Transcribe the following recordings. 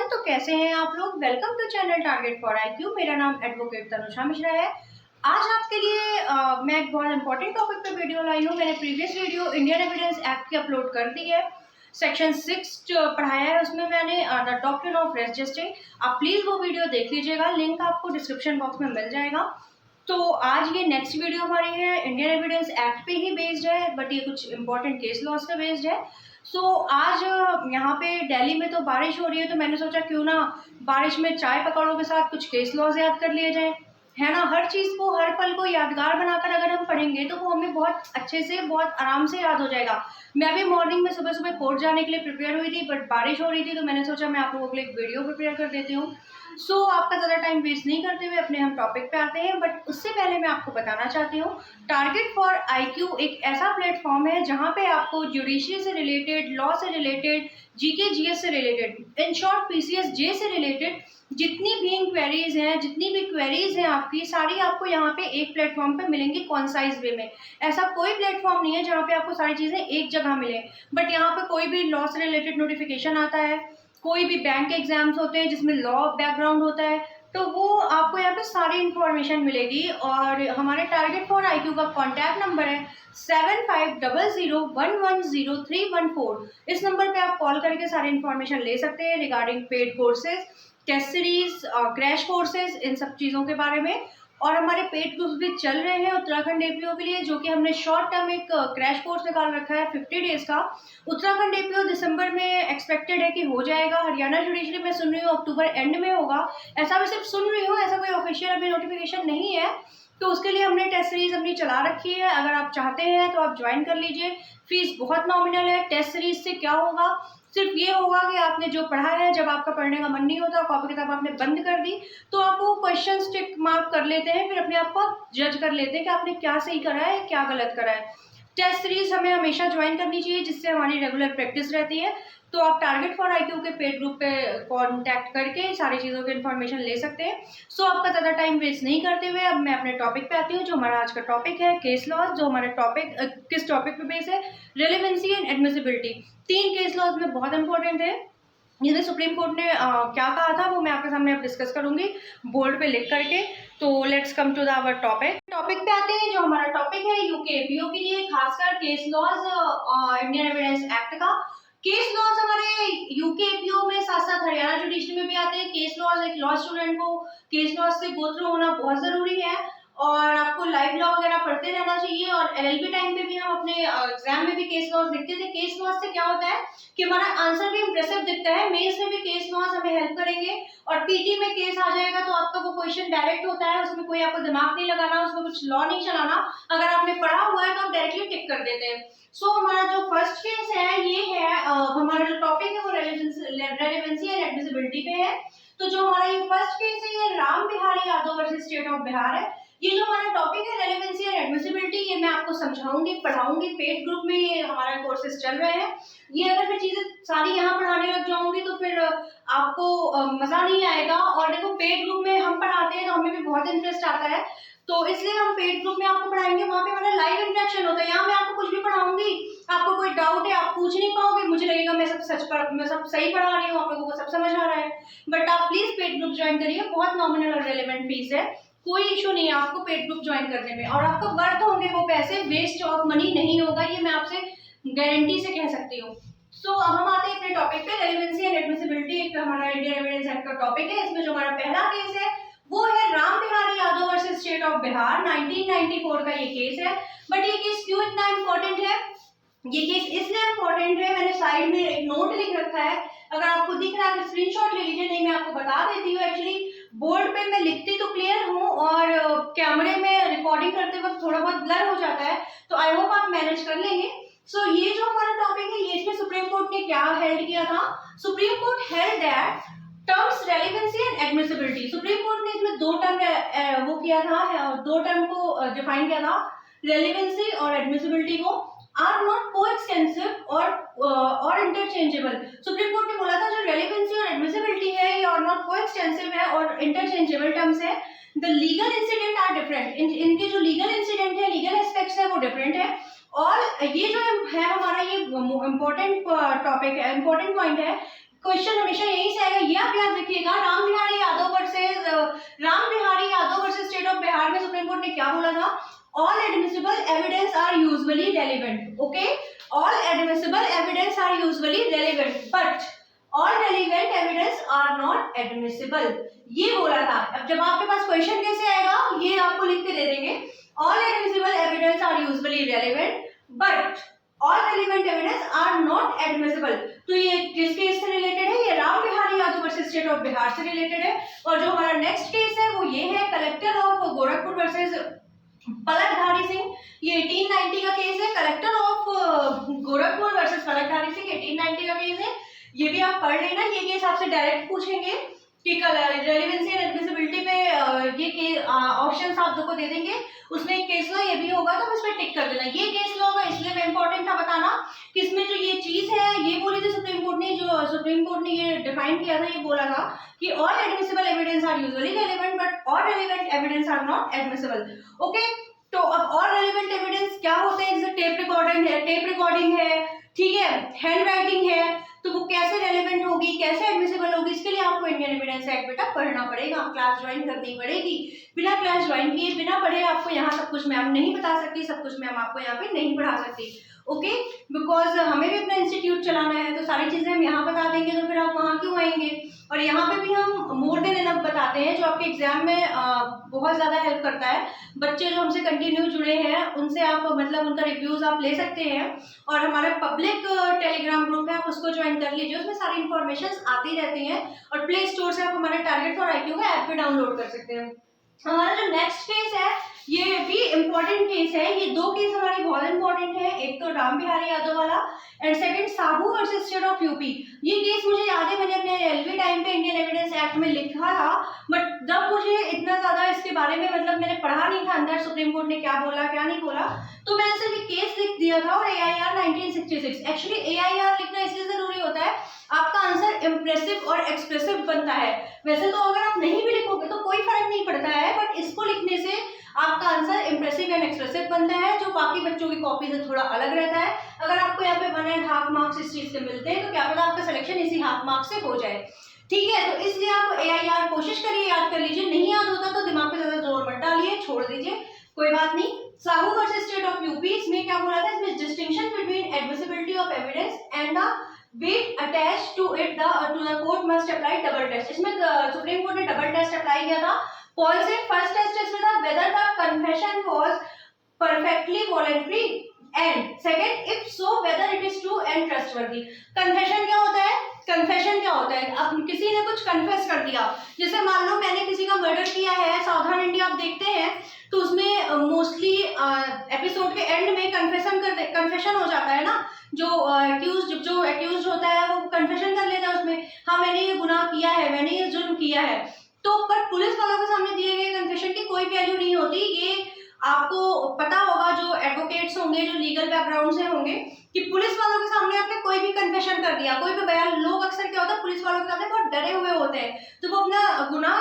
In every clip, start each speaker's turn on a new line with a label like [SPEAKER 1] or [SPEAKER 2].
[SPEAKER 1] तो कैसे हैं आप लोग। Welcome to channel target for IQ. मेरा नाम एडवोकेट तनुषा मिश्रा है। आज आपके लिए मैं एक बहुत इंपॉर्टेंट टॉपिक पे वीडियो लाई हूँ। मैंने previous video Indian evidence act की अपलोड कर दी है। सेक्शन 6 जो पढ़ाया है उसमें मैंने द डॉक्ट्रिन ऑफ रजिस्ट्री। आप प्लीज़ वो वीडियो देख लीजिएगा, लिंक आपको डिस्क्रिप्शन बॉक्स में मिल जाएगा। तो आज ये नेक्स्ट वीडियो हमारी है इंडियन एविडेंस एक्ट पे ही बेस्ड है, बट ये कुछ इंपॉर्टेंट केस लॉज पे बेस्ड है। आज यहाँ पे दिल्ली में तो बारिश हो रही है, तो मैंने सोचा क्यों ना बारिश में चाय पकौड़ों के साथ कुछ केस लॉज याद कर लिए जाए, है ना। हर चीज़ को, हर पल को यादगार बनाकर अगर हम पढ़ेंगे तो वो हमें बहुत अच्छे से, बहुत आराम से याद हो जाएगा। मैं भी मॉर्निंग में सुबह सुबह कोर्ट जाने के लिए प्रिपेयर हुई थी, बट बारिश हो रही थी, तो मैंने सोचा मैं आप लोगों के लिए एक वीडियो प्रिपेयर कर देती हूँ। आपका ज़्यादा टाइम वेस्ट नहीं करते हुए अपने हम टॉपिक पे आते हैं। बट उससे पहले मैं आपको बताना चाहती हूँ, टारगेट फॉर आईक्यू एक ऐसा प्लेटफॉर्म है जहाँ पे आपको जुडिशरी से रिलेटेड, लॉ से रिलेटेड, जीके जीएस से रिलेटेड, इन शॉर्ट पीसीएस जे से रिलेटेड जितनी भी इंक्वायरीज हैं, जितनी भी क्वेरीज हैं आपकी, सारी आपको यहाँ पे एक प्लेटफॉर्म पे मिलेंगी कॉन्साइज वे में। ऐसा कोई प्लेटफॉर्म नहीं है जहाँ पे आपको सारी चीज़ें एक जगह मिले। बट यहाँ पे कोई भी लॉ से रिलेटेड नोटिफिकेशन आता है, कोई भी बैंक के एग्जाम्स होते हैं जिसमें लॉ बैकग्राउंड होता है, तो वो आपको यहाँ पे सारी इन्फॉर्मेशन मिलेगी। और हमारे टारगेट फॉर आईक्यू का कॉन्टैक्ट नंबर है 7500110314। इस नंबर पे आप कॉल करके सारी इन्फॉर्मेशन ले सकते हैं regarding paid courses, test series, crash courses, इन सब चीज़ों के बारे में। और हमारे पेड ग्रुप्स भी चल रहे हैं उत्तराखंड एपीओ के लिए, जो कि हमने शॉर्ट टर्म एक क्रैश कोर्स निकाल रखा है 50 डेज का। उत्तराखंड एपीओ दिसंबर में एक्सपेक्टेड है कि हो जाएगा। हरियाणा जुडिशरी में सुन रही हूँ अक्टूबर एंड में होगा। ऐसा मैं सिर्फ सुन रही हूँ, ऐसा कोई ऑफिशियल अभी नोटिफिकेशन नहीं है। तो उसके लिए हमने टेस्ट सीरीज अपनी चला रखी है। अगर आप चाहते हैं तो आप ज्वाइन कर लीजिए। फीस बहुत नॉमिनल है। टेस्ट सीरीज से क्या होगा, सिर्फ ये होगा कि आपने जो पढ़ा है, जब आपका पढ़ने का मन नहीं होता, कॉपी किताब आपने बंद कर दी, तो आप वो क्वेश्चन टिक मार्क कर लेते हैं, फिर अपने आप को जज कर लेते हैं कि आपने क्या सही करा है, क्या गलत करा है। टेस्ट सीरीज हमें हमेशा ज्वाइन करनी चाहिए, जिससे हमारी रेगुलर प्रैक्टिस रहती है। तो आप टारगेट फॉर आईक्यू के पेड ग्रुप पे कांटेक्ट करके सारी चीज़ों की इन्फॉर्मेशन ले सकते हैं। आपका ज़्यादा टाइम वेस्ट नहीं करते हुए अब मैं अपने टॉपिक पे आती हूँ, जो हमारा आज का टॉपिक है केस लॉज। जो हमारा टॉपिक किस टॉपिक पे बेस है, relevancy and admissibility. 3 case laws में बहुत इंपॉर्टेंट है। जिन्हें सुप्रीम कोर्ट ने क्या कहा था वो मैं आपके सामने अब डिस्कस करूंगी बोर्ड पे लिख करके। तो let's come to our topic पे आते हैं। जो हमारा टॉपिक है यूके एपीओ के लिए, खासकर case laws Indian evidence act का। केस लॉज हमारे यूके एपीओ में साथ साथ हरियाणा जुडिशरी में भी आते हैं। केस लॉज एक लॉ स्टूडेंट को केस लॉज से गो थ्रू होना बहुत जरूरी है, और आपको लाइव लॉ वगैरह पढ़ते रहना चाहिए। और एलएलबी टाइम पे भी हम अपने एग्जाम में भी केस लॉज लिखते थे। केस लॉज से क्या होता है कि हमारा आंसर भी इंप्रेसिव दिखता है। मेंस में भी केस लॉज हमें हेल्प करेंगे, और पीटी में केस आ जाएगा तो आपका वो क्वेश्चन डायरेक्ट होता है, उसमें कोई आपको दिमाग नहीं लगाना, उसमें कुछ लॉ नहीं चलाना। अगर आपने पढ़ा हुआ है तो आप डायरेक्टली टिक कर देते हैं। हमारा जो फर्स्ट केस है ये है, हमारा जो टॉपिक है वो रेलेवेंसी एंड एडमिसिबिलिटी पे है। तो जो हमारा ये फर्स्ट केस है ये Ram Bihari Yadav versus state of Bihar है। ये जो हमारा टॉपिक है रेलेवेंसी एंड एडमिसिबिलिटी, ये मैं आपको समझाऊंगी, पढ़ाऊंगी। पेड ग्रुप में ये हमारा कोर्सेज चल रहे हैं। ये अगर मैं चीजें सारी यहाँ पढ़ाने लग जाऊंगी तो फिर आपको मजा नहीं आएगा। और देखो, पेड ग्रुप में हम पढ़ाते हैं तो हमें भी बहुत इंटरेस्ट आता है, तो इसलिए हम पेड ग्रुप में आपको पढ़ाएंगे। वहाँ पे हमारा लाइव इंटरेक्शन होता है। यहाँ मैं आपको कुछ भी पढ़ाऊंगी, आपको कोई डाउट है आप पूछ नहीं पाओगे, मुझे लगेगा मैं सब सही पढ़ा रही हूँ, आप लोगों को सब समझ आ रहा है। बट आप प्लीज पेड ग्रुप ज्वाइन करिए, बहुत नॉमिनल और रेलेवेंट फीस है, कोई इशू नहीं है आपको पेड ग्रुप ज्वाइन करने में। और आपको वर्थ होंगे वो पैसे, वेस्ट ऑफ मनी नहीं होगा, ये मैं आपसे गारंटी से कह सकती हूँ। अब हम आते हैं अपने टॉपिक पे, रेलेवेंसी एंड एडमिसिबिलिटी एक हमारा इंडियन एविडेंस एक्ट का टॉपिक है। इसमें जो हमारा पहला केस है वो है Ram Bihari Yadav versus state of Bihar. 1994 का ये केस है। बट ये केस क्यों इतना इंपॉर्टेंट है, ये केस इसलिए इंपॉर्टेंट है, मैंने साइड में एक नोट लिख रखा है, अगर आपको दिख रहा है तो स्क्रीनशॉट ले लीजिए, नहीं मैं आपको बता देती हूँ। एक्चुअली बोर्ड पे मैं लिखती तो क्लियर हूँ, और कैमरे में रिकॉर्डिंग करते वक्त थोड़ा बहुत ब्लर हो जाता है, तो आई होप आप मैनेज कर लेंगे। ये जो हमारा टॉपिक है, ये इसमें सुप्रीम कोर्ट ने क्या हेल्ड किया था। Supreme court held that terms relevancy and admissibility. Supreme court ने इसमें दो टर्म वो किया था, दो टर्म को डिफाइन किया था, रेलेवेंसी और एडमिसिबिलिटी को, आर नॉट कोएक्सटेंसिव और इंटरचेंजेबल। सुप्रीम कोर्ट ने बोला था जो रेलेवेंसी और एडमिसिबिलिटी है ये और नॉट कोएक्सटेंसिव है और इंटरचेंजेबल टर्म्स है। The legal incident are different, इनके जो लीगल इंसिडेंट है, लीगल एस्पेक्ट्स है वो डिफरेंट है। और ये जो है हमारा ये इम्पोर्टेंट टॉपिक है, इम्पोर्टेंट पॉइंट है, क्वेश्चन हमेशा यही से आएगा, ये आप all admissible evidence are usually relevant. Okay, all admissible evidence are usually relevant, but all relevant evidence are not admissible. ये बोला था। अब जब आपके पास क्वेश्चन कैसे आएगा, ये आपको लिख के दे देंगे, all admissible evidence are usually relevant, but all relevant evidence are not admissible. तो ये किस केस से रिलेटेड है? ये Ram Bihari Yadav versus state of Bihar से रिलेटेड है। और जो हमारा नेक्स्ट केस है वो ये है collector of Gorakhpur versus Palakdhari Singh. ये 1890 का केस है। Collector of Gorakhpur versus Palakdhari Singh 1890 का केस है। ये भी आप पढ़ लेना। ये केस आपसे डायरेक्ट पूछेंगे कि रेलेवेंसी एंड एडमिसिबिलिटी पे ये ऑप्शंस आप को दे देंगे। उसमें एक केस लॉ ये भी होगा, तो इस पर टिक कर देना। ये केस लॉ का इसलिए इम्पोर्टेंट था बताना कि इसमें जो ये चीज है ये बोली थी सुप्रीम कोर्ट ने ये डिफाइन किया था, ये बोला था कि all admissible evidence are usually relevant but all relevant evidence are not admissible. Okay, तो अब ऑल रेलेवेंट एविडेंस क्या होते हैं? जैसे टेप रिकॉर्डिंग है, ठीक है, हैंड राइटिंग है, तो वो कैसे रेलेवेंट होगी, कैसे एडमिसिबल होगी, इसके लिए आपको इंडियन एविडेंस एक्ट बेटा पढ़ना पड़ेगा, क्लास ज्वाइन करनी पड़ेगी। बिना क्लास ज्वाइन किए, बिना पढ़े आपको यहाँ सब कुछ मैम नहीं बता सकती, सब कुछ मैम आपको यहाँ पे नहीं पढ़ा सकती। ओके, बिकॉज हमें भी अपना इंस्टीट्यूट चलाना है, तो सारी चीजें हम यहाँ बता देंगे तो फिर आप वहाँ क्यों आएंगे? और यहाँ पे भी हम मोर देन इनफ बताते हैं, जो आपके एग्जाम में बहुत ज्यादा हेल्प करता है। बच्चे जो हमसे कंटिन्यू जुड़े हैं उनसे आप मतलब उनका रिव्यूज आप ले सकते हैं। और हमारा पब्लिक टेलीग्राम ग्रुप है, आप उसको ज्वाइन कर लीजिए, उसमें सारी इन्फॉर्मेशन आती रहती हैं। और प्ले स्टोर से आप हमारे टारगेट फॉर IQ का ऐप भी डाउनलोड कर सकते हैं। हमारा जो नेक्स्ट केस है ये भी इम्पोर्टेंट केस है। ये दो केस हमारे बहुत इंपॉर्टेंट है, एक तो राम बिहारी यादव वाला and second Sahu versus state of UP. ये केस मुझे याद है, मैंने अपने LLB टाइम पे इंडियन एविडेंस एक्ट में लिखा था, बट जब मुझे इतना ज्यादा इसके बारे में मतलब मैंने पढ़ा नहीं था अंदर सुप्रीम कोर्ट ने क्या बोला क्या नहीं बोला, तो मैंने सिर्फ केस लिख दिया था और AIR 1966। एक्चुअली AIR लिखना इसलिए जरूरी होता है, आपका आंसर इम्प्रेसिव और एक्सप्रेसिव बनता है। वैसे तो अगर आप नहीं भी लिखोगे तो कोई फर्क नहीं पड़ता है, बट इसको लिखने से आपका आंसर इम्प्रेसिव एंड एक्सप्रेसिव बनता है, जो बाकी बच्चों की कॉपी से थोड़ा अलग रहता है। अगर आपको यहाँ पे 1.5 मार्क्स इस चीज से मिलते हैं तो क्या पता आपका सिलेक्शन इसी हाफ मार्क्स से हो जाए। ठीक है, तो इसलिए आप AIR कोशिश करिए याद कर लीजिए, नहीं याद होता तो दिमाग पे ज्यादा जोर मत डालिए, छोड़ दीजिए, कोई बात नहीं। Sahu versus state of UP, इसमें क्या बोला था? इसमें distinction between admissibility of evidence and the weight attached to it to the court must apply double test। इसमें सुप्रीम कोर्ट ने डबल टेस्ट अप्लाई किया था। कौन से? फर्स्ट टेस्ट इसमें था whether the confession was perfectly voluntary and second if so whether it is true and trustworthy। Confession क्या होता है? कन्फेशन क्या होता है? अब किसी ने कुछ कन्फेस कर दिया, जैसे मान लो मैंने किसी का मर्डर किया है, सावधान इंडिया आप देखते हैं तो उसमें मोस्टली एपिसोड के एंड में कन्फेशन हो जाता है ना, जो एक्यूज होता है वो कन्फेशन कर लेता है उसमें, हाँ मैंने ये गुनाह किया है, मैंने ये जुर्म किया है। तो पर पुलिस वालों के सामने दिए गए कन्फेशन की कोई वैल्यू नहीं होती। ये आपको पता होगा, जो एडवोकेट्स होंगे, जो लीगल बैकग्राउंड से होंगे, कि पुलिस वालों के सामने आपने कोई भी कन्फेशन कर दिया, कोई भी बयान, लोग अक्सर क्या होता है पुलिस वालों के सामने बहुत डरे हुए होते हैं, तो वो अपना गुनाह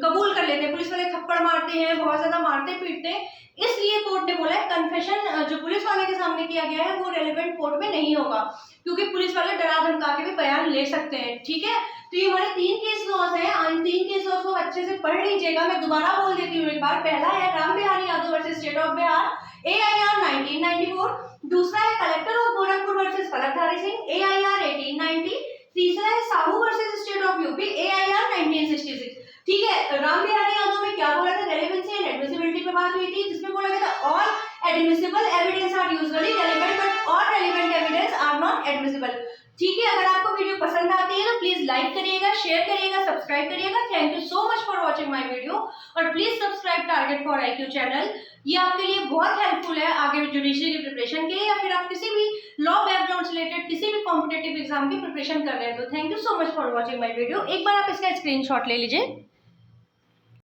[SPEAKER 1] कबूल कर लेते हैं। पुलिस वाले थप्पड़ मारते हैं, बहुत ज्यादा मारते पीटते हैं, इसलिए कोर्ट ने बोला है कन्फेशन जो पुलिस वाले के सामने किया गया है वो रेलेवेंट कोर्ट में नहीं होगा, क्योंकि पुलिस वाले डरा धमका के भी बयान ले सकते हैं। ठीक है, तो ये हमारे 3 केस लॉज हैं, इन 3 केस लॉज को अच्छे से पढ़ लीजिएगा। मैं दोबारा बोल देती हूँ एक बार। पहला है Ram Bihari Yadav versus state of Bihar, AIR 1994। दूसरा है collector of Gorakhpur versus Palakdhari Singh, AIR 1890। तीसरा है Sahu versus state of UP, AIR 1966। ठीक है, राम बिहारी यादव में क्या बोला था? रेलेवेंसी एंड एडमिसिबिलिटी पे बात हुई थी, जिसमें बोला गया था all admissible evidence are usually relevant but all relevant evidence are not admissible. ठीक है, अगर आपको वीडियो पसंद आती है तो प्लीज लाइक करिएगा, शेयर करिएगा, सब्सक्राइब करिएगा। Thank you so much for watching my video, और please subscribe target for IQ channel. ये आपके लिए बहुत हेल्पफुल है आगे जुडिशरी की प्रिपरेशन के लिए, या फिर आप किसी भी लॉ बैकग्राउंड से रिलेटेड किसी भी कॉम्पिटेटिव एग्जाम की प्रिपरेशन कर रहे हैं। तो thank you so much for watching my video. एक बार आप इसका स्क्रीनशॉट ले लीजिए।